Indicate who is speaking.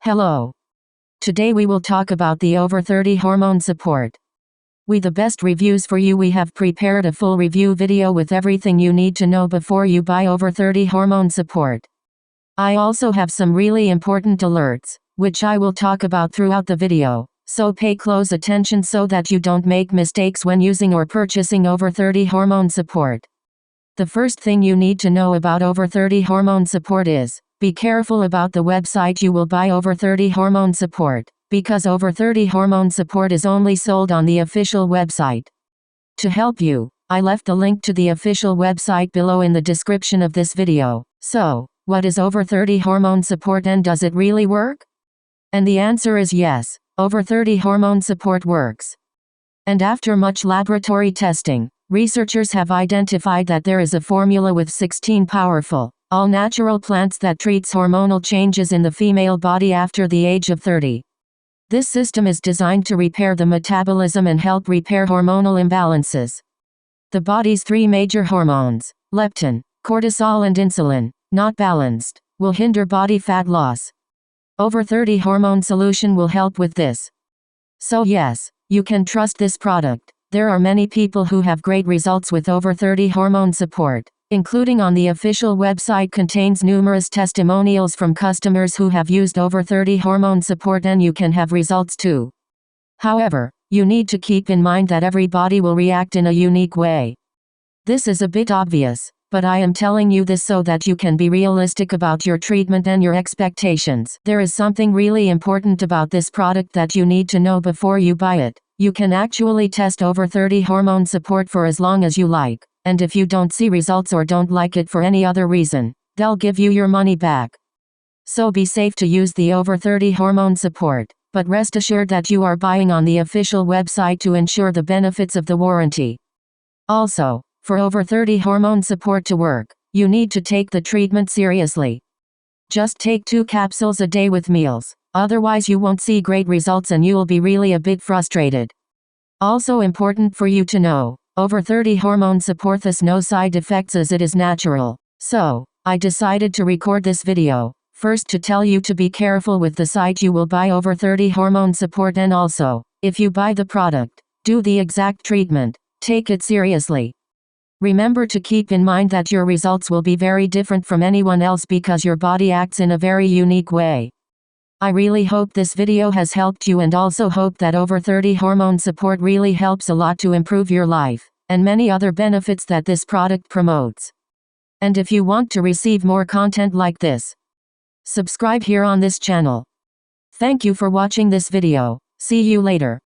Speaker 1: Hello. Today we will talk about the over 30 hormone support. With the best reviews for you, we have prepared a full review video with everything you need to know before you buy over 30 hormone support. I also have some really important alerts, which I will talk about throughout the video, so pay close attention so that you don't make mistakes when using or purchasing over 30 hormone support. The first thing you need to know about over 30 hormone support is, be careful about the website you will buy over 30 hormone support, because over 30 hormone support is only sold on the official website. To help you, I left the link to the official website below in the description of this video. So, what is over 30 hormone support and does it really work? And the answer is yes, over 30 hormone support works. And after much laboratory testing, researchers have identified that there is a formula with 16 powerful, all-natural plants that treats hormonal changes in the female body after the age of 30. This system is designed to repair the metabolism and help repair hormonal imbalances. The body's three major hormones, leptin, cortisol and insulin, not balanced, will hinder body fat loss. Over 30 hormone solution will help with this. So yes, you can trust this product. There are many people who have great results with over 30 hormone support, including on the official website contains numerous testimonials from customers who have used over 30 hormone support, and you can have results too. However, you need to keep in mind that every body will react in a unique way. This is a bit obvious, but I am telling you this so that you can be realistic about your treatment and your expectations. There is something really important about this product that you need to know before you buy it. You can actually test over 30 hormone support for as long as you like. And if you don't see results or don't like it for any other reason, they'll give you your money back. So be safe to use the over 30 hormone support, but rest assured that you are buying on the official website to ensure the benefits of the warranty. Also, for over 30 hormone support to work, you need to take the treatment seriously. Just take 2 capsules a day with meals, otherwise you won't see great results and you'll be really a bit frustrated. Also important for you to know, over 30 hormone support has no side effects as it is natural. So, I decided to record this video, first to tell you to be careful with the site you will buy over 30 hormone support, and also, if you buy the product, do the exact treatment, take it seriously. Remember to keep in mind that your results will be very different from anyone else because your body acts in a very unique way. I really hope this video has helped you, and also hope that over 30 hormone support really helps a lot to improve your life, and many other benefits that this product promotes. And if you want to receive more content like this, subscribe here on this channel. Thank you for watching this video. See you later.